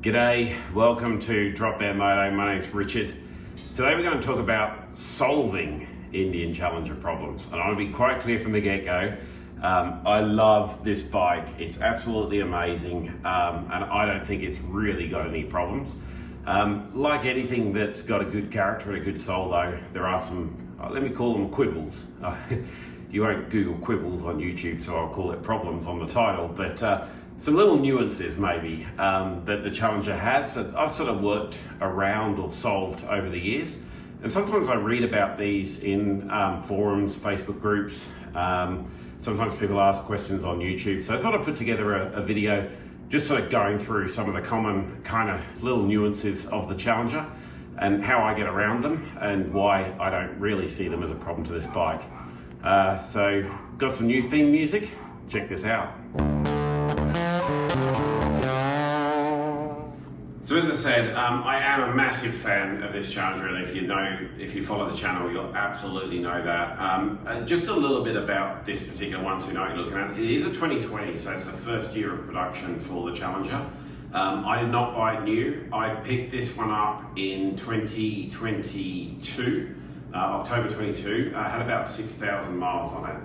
G'day, welcome to Drop Down Moto. My name's Richard. Today we're going to talk about solving Indian Challenger problems. And I want to be quite clear from the get-go. I love this bike. It's absolutely amazing. And I don't think it's really got any problems. Like anything that's got a good character and a good soul though, there are some, let me call them quibbles. You won't Google quibbles on YouTube, so I'll call it problems on the title. But some little nuances maybe that the Challenger has that I've sort of worked around or solved over the years. And sometimes I read about these in forums, Facebook groups. Sometimes people ask questions on YouTube. So I thought I'd put together a video just sort of going through some of the common kind of little nuances of the Challenger and how I get around them and why I don't really see them as a problem to this bike. So got some new theme music. Check this out. So as I said, I am a massive fan of this Challenger, and if you follow the channel, you'll absolutely know that. Just a little bit about this particular one, so you know what you're looking at. It is a 2020, so it's the first year of production for the Challenger. I did not buy it new. I picked this one up in 2022, October 22. I had about 6,000 miles on it.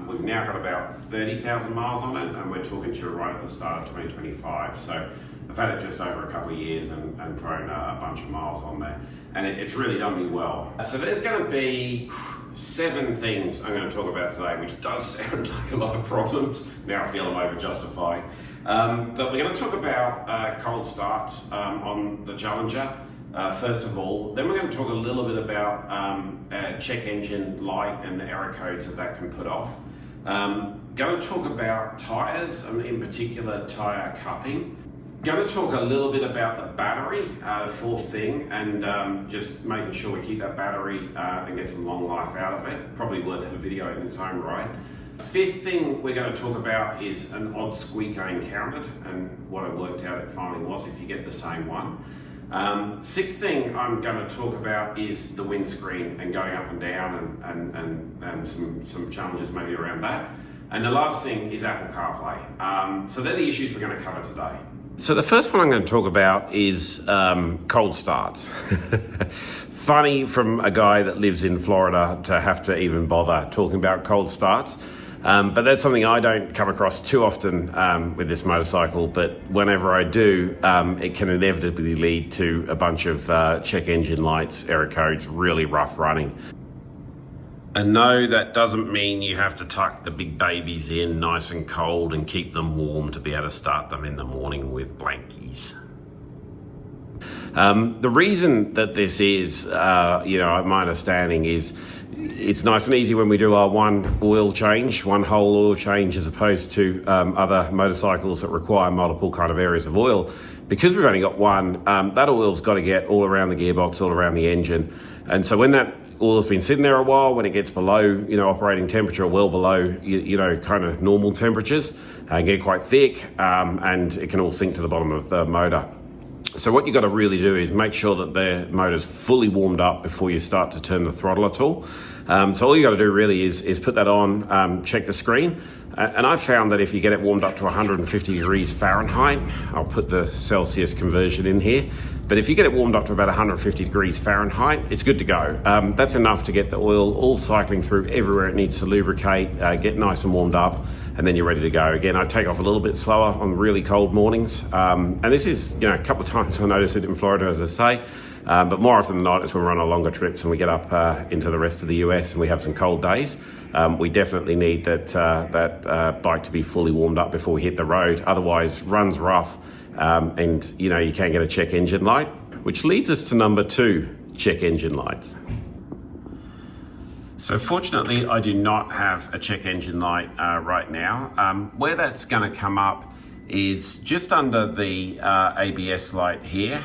We've now got about 30,000 miles on it, and we're talking to you right at the start of 2025. So I've had it just over a couple of years and thrown a bunch of miles on there, and it's really done me well. So there's going to be 7 things I'm going to talk about today, which does sound like a lot of problems. Now I feel I'm over justifying. But we're going to talk about cold starts on the Challenger, first of all. Then we're going to talk a little bit about check engine light and the error codes that can put off. Going to talk about tyres, in particular tyre cupping. Going to talk a little bit about the battery, the fourth thing, and just making sure we keep that battery and get some long life out of it. Probably worth a video in its own right. Fifth thing we're going to talk about is an odd squeak I encountered, and what I worked out it finally was if you get the same one. Sixth thing I'm going to talk about is the windscreen and going up and down and some challenges maybe around that. And the last thing is Apple CarPlay. So they're the issues we're going to cover today. So the first one I'm going to talk about is cold starts. Funny from a guy that lives in Florida to have to even bother talking about cold starts. But that's something I don't come across too often with this motorcycle, but whenever I do, it can inevitably lead to a bunch of check engine lights, error codes, really rough running. And no, that doesn't mean you have to tuck the big babies in nice and cold and keep them warm to be able to start them in the morning with blankies. The reason that this is, my understanding is it's nice and easy when we do our one whole oil change, as opposed to other motorcycles that require multiple kind of areas of oil. Because we've only got one, that oil's got to get all around the gearbox, all around the engine. And so when that oil has been sitting there a while, when it gets below, operating temperature, well below, kind of normal temperatures, get quite thick, and it can all sink to the bottom of the motor. So what you've got to really do is make sure that the motor's fully warmed up before you start to turn the throttle at all. So all you got to do really is put that on, check the screen. And I've found that if you get it warmed up to 150 degrees Fahrenheit, I'll put the Celsius conversion in here, but if you get it warmed up to about 150 degrees Fahrenheit, it's good to go. That's enough to get the oil all cycling through everywhere it needs to lubricate, get nice and warmed up, and then you're ready to go. Again, I take off a little bit slower on really cold mornings. And this is, a couple of times I notice it in Florida, as I say, but more often than not, it's when we're on our longer trips and we get up into the rest of the US and we have some cold days. We definitely need that bike to be fully warmed up before we hit the road. Otherwise, run's rough, and you can't get a check engine light, which leads us to number 2, check engine lights. So fortunately, I do not have a check engine light right now. Where that's going to come up is just under the ABS light here.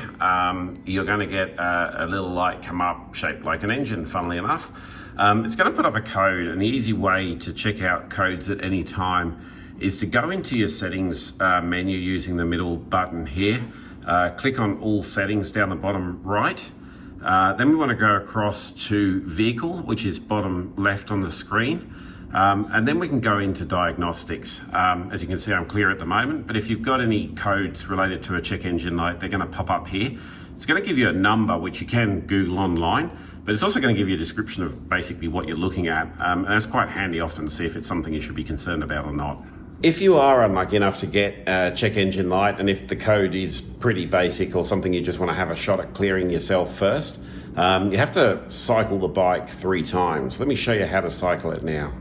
You're going to get a little light come up shaped like an engine, funnily enough. It's going to put up a code, and the easy way to check out codes at any time is to go into your settings menu using the middle button here. Click on all settings down the bottom right. Then we want to go across to vehicle, which is bottom left on the screen. And then we can go into diagnostics. As you can see, I'm clear at the moment, but if you've got any codes related to a check engine light, they're going to pop up here. It's going to give you a number, which you can Google online, but it's also going to give you a description of basically what you're looking at. And that's quite handy often to see if it's something you should be concerned about or not. If you are unlucky enough to get a check engine light, and if the code is pretty basic or something you just want to have a shot at clearing yourself first, you have to cycle the bike 3 times. Let me show you how to cycle it now.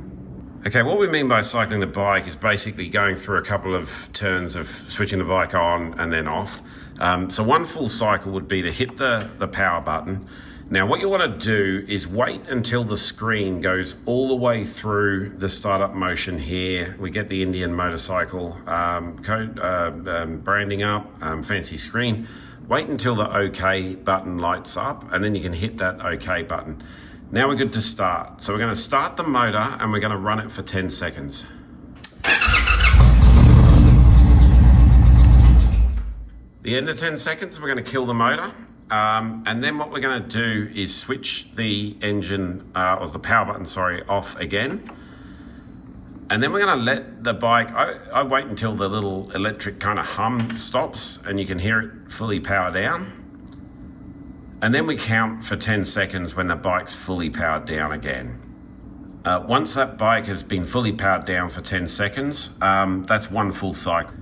Okay, what we mean by cycling the bike is basically going through a couple of turns of switching the bike on and then off. So one full cycle would be to hit the power button. Now what you want to do is wait until the screen goes all the way through the startup motion here. We get the Indian motorcycle code, branding up, fancy screen. Wait until the OK button lights up, and then you can hit that OK button. Now we're good to start. So we're going to start the motor and we're going to run it for 10 seconds. The end of 10 seconds, we're going to kill the motor. And then what we're going to do is switch the engine, or the power button, sorry, off again. And then we're going to let the bike, I wait until the little electric kind of hum stops and you can hear it fully power down. And then we count for 10 seconds when the bike's fully powered down again. Once that bike has been fully powered down for 10 seconds, that's one full cycle.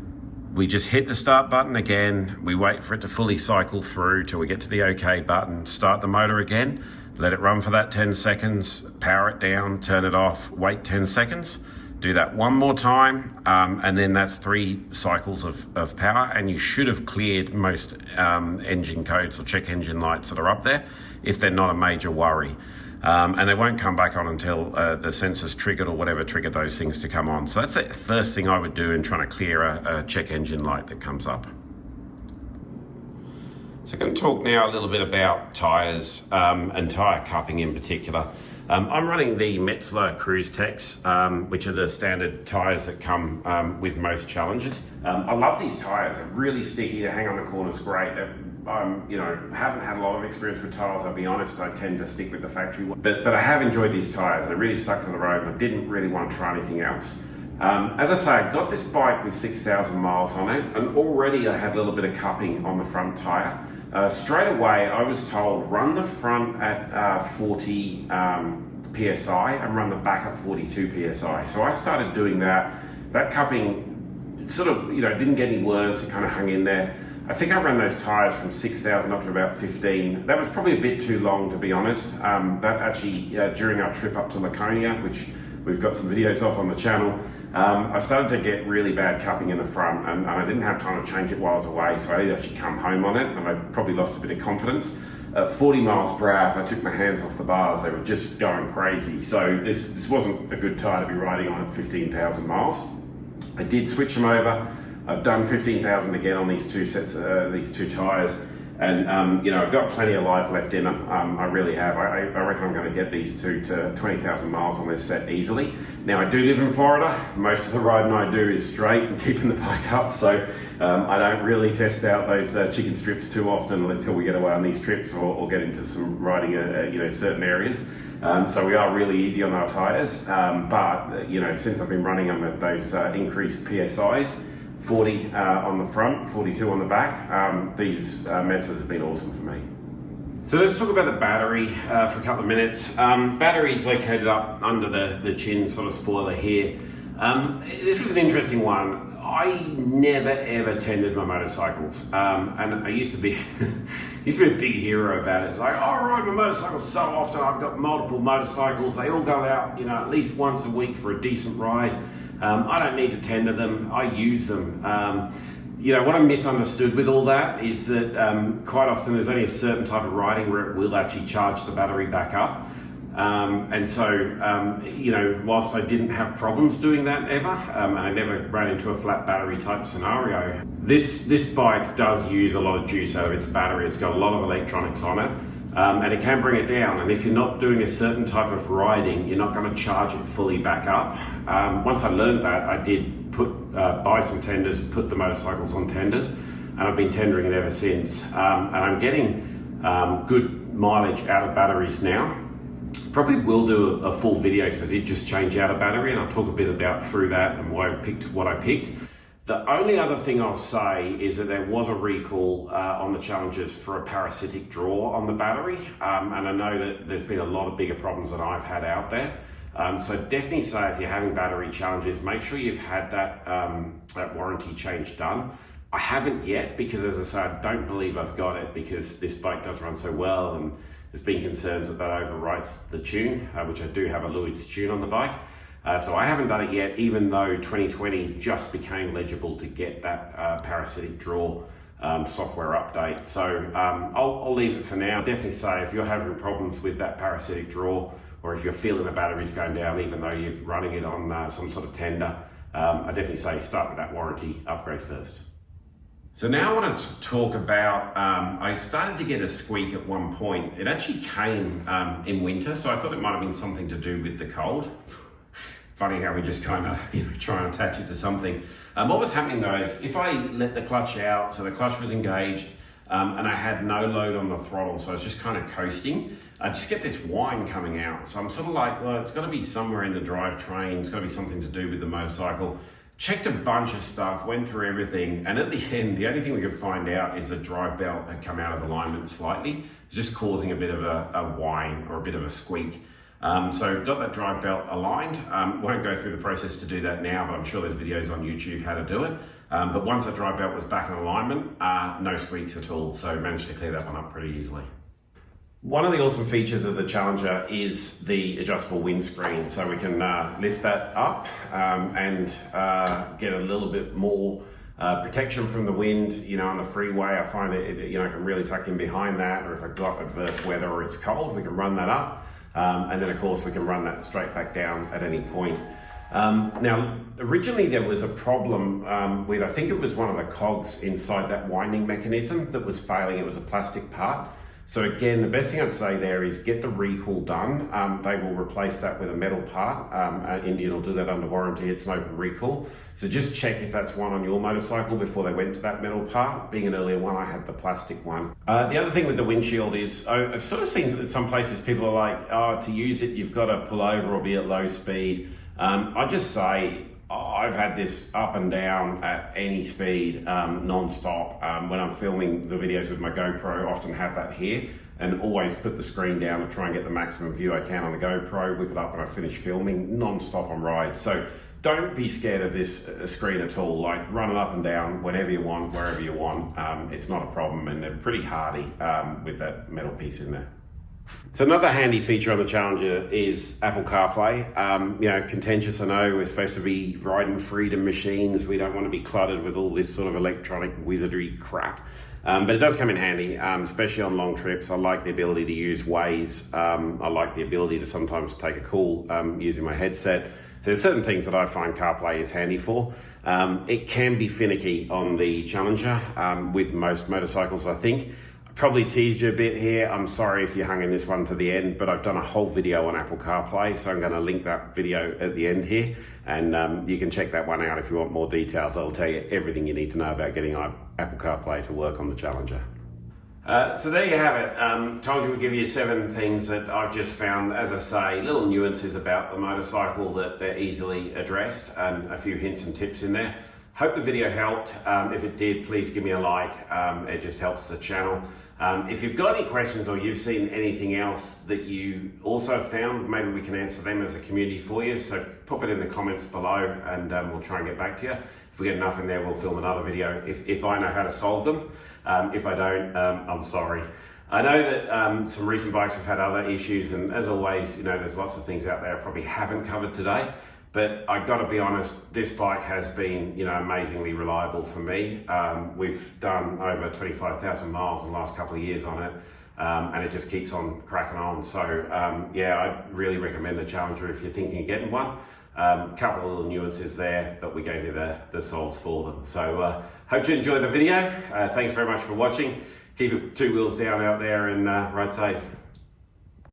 We just hit the start button again, we wait for it to fully cycle through till we get to the OK button, start the motor again, let it run for that 10 seconds, power it down, turn it off, wait 10 seconds, do that one more time, and then that's 3 cycles of power, and you should have cleared most engine codes or check engine lights that are up there, if they're not a major worry. And they won't come back on until the sensor's triggered or whatever triggered those things to come on. So that's the first thing I would do in trying to clear a check engine light that comes up. So I'm going to talk now a little bit about tyres and tyre cupping in particular. I'm running the Metzler Cruise Techs, which are the standard tyres that come with most Challengers. I love these tyres. They're really sticky. They hang on the corners great. Haven't had a lot of experience with tyres, I'll be honest. I tend to stick with the factory one. But I have enjoyed these tyres. They really stuck to the road and I didn't really want to try anything else. As I say, I got this bike with 6,000 miles on it, and already I had a little bit of cupping on the front tyre. Straight away, I was told, run the front at 40 PSI and run the back at 42 PSI. So I started doing that. That cupping sort of, didn't get any worse. It kind of hung in there. I think I ran those tyres from 6,000 up to about 15. That was probably a bit too long, to be honest. That actually, during our trip up to Laconia, which we've got some videos of on the channel, I started to get really bad cupping in the front, and I didn't have time to change it while I was away, so I did actually come home on it, and I probably lost a bit of confidence. At 40 miles per hour, if I took my hands off the bars, they were just going crazy. So this wasn't a good tyre to be riding on at 15,000 miles. I did switch them over. I've done 15,000 again on these 2 sets, these 2 tyres, and I've got plenty of life left in them. I really have. I reckon I'm going to get these 2 to 20,000 miles on this set easily. Now I do live in Florida. Most of the riding I do is straight and keeping the bike up, so I don't really test out those chicken strips too often until we get away on these trips or get into some riding, certain areas. So we are really easy on our tyres, but since I've been running them at those increased PSIs, 40 on the front, 42 on the back. These Metzlers have been awesome for me. So let's talk about the battery for a couple of minutes. Battery is located up under the chin sort of spoiler here. This was an interesting one. I never ever tended my motorcycles, and I used to be a big hero about it. It's like, I ride my motorcycles so often. I've got multiple motorcycles. They all go out, at least once a week for a decent ride. I don't need to tender them, I use them. What I misunderstood with all that is that quite often there's only a certain type of riding where it will actually charge the battery back up. Whilst I didn't have problems doing that ever, and I never ran into a flat battery type scenario, this bike does use a lot of juice out of its battery. It's got a lot of electronics on it. And it can bring it down, and if you're not doing a certain type of riding, you're not going to charge it fully back up. Once I learned that, I did buy some tenders, put the motorcycles on tenders, and I've been tendering it ever since. And I'm getting good mileage out of batteries now. Probably will do a full video because I did just change out a battery, and I'll talk a bit about through that and why I picked what I picked. The only other thing I'll say is that there was a recall on the Challengers for a parasitic draw on the battery, and I know that there's been a lot of bigger problems than I've had out there. So definitely say if you're having battery challenges, make sure you've had that warranty change done. I haven't yet because, as I say, I don't believe I've got it because this bike does run so well, and there's been concerns that overwrites the tune, which I do have a Lloyd's tune on the bike. So I haven't done it yet, even though 2020 just became legible to get that parasitic draw software update. So I'll leave it for now. Definitely say if you're having problems with that parasitic draw, or if you're feeling the battery's going down, even though you're running it on some sort of tender, I definitely say start with that warranty upgrade first. So now I want to talk about, I started to get a squeak at one point. It actually came in winter, so I thought it might have been something to do with the cold. Funny how we just kind of try and attach it to something. What was happening though is if I let the clutch out, so the clutch was engaged, and I had no load on the throttle, so I was just kind of coasting, I just get this whine coming out. So I'm sort of like, well, it's got to be somewhere in the drivetrain, it's got to be something to do with the motorcycle. Checked a bunch of stuff, went through everything, and at the end, the only thing we could find out is the drive belt had come out of alignment slightly, just causing a bit of a whine or a bit of a squeak. So got that drive belt aligned. Won't go through the process to do that now, but I'm sure there's videos on YouTube how to do it. But once that drive belt was back in alignment, no squeaks at all, so managed to clear that one up pretty easily. One of the awesome features of the Challenger is the adjustable windscreen, so we can lift that up and get a little bit more protection from the wind. On the freeway, I find it I can really tuck in behind that, or if I've got adverse weather or it's cold, we can run that up. And then of course we can run that straight back down at any point. Now, originally there was a problem with, I think it was one of the cogs inside that winding mechanism that was failing. It was a plastic part. So again, the best thing I'd say there is get the recall done. They will replace that with a metal part. Indian will do that under warranty. It's an open recall. So just check if that's one on your motorcycle before they went to that metal part. Being an earlier one, I had the plastic one. The other thing with the windshield is, I've sort of seen that some places people are like, oh, to use it, you've got to pull over or be at low speed. I just say, I've had this up and down at any speed, non-stop. When I'm filming the videos with my GoPro, I often have that here and always put the screen down and try and get the maximum view I can on the GoPro, whip it up when I finish filming, non-stop on rides. So don't be scared of this screen at all. Like, run it up and down whenever you want, wherever you want. It's not a problem, and they're pretty hardy with that metal piece in there. So another handy feature on the Challenger is Apple CarPlay. Contentious, I know, we're supposed to be riding freedom machines. We don't want to be cluttered with all this sort of electronic wizardry crap. But it does come in handy, especially on long trips. I like the ability to use Waze. I like the ability to sometimes take a call using my headset. So there's certain things that I find CarPlay is handy for. It can be finicky on the Challenger with most motorcycles, I think. Probably teased you a bit here. I'm sorry if you hung in this one to the end, but I've done a whole video on Apple CarPlay, so I'm going to link that video at the end here, and you can check that one out if you want more details. I'll tell you everything you need to know about getting Apple CarPlay to work on the Challenger. So there you have it. Told you we'd give you 7 things that I've just found, as I say, little nuances about the motorcycle that they're easily addressed, and a few hints and tips in there. Hope the video helped. If it did, please give me a like. It just helps the channel. If you've got any questions or you've seen anything else that you also found, maybe we can answer them as a community for you. So pop it in the comments below, and we'll try and get back to you. If we get enough in there, we'll film another video if I know how to solve them. If I don't, I'm sorry. I know that some recent bikes have had other issues, and as always, there's lots of things out there I probably haven't covered today. But I got to be honest, this bike has been, amazingly reliable for me. We've done over 25,000 miles in the last couple of years on it, and it just keeps on cracking on. So I really recommend the Challenger if you're thinking of getting one. Couple of little nuances there, but we gave you the solves for them. So hope you enjoyed the video. Thanks very much for watching. Keep it 2 wheels down out there and ride safe.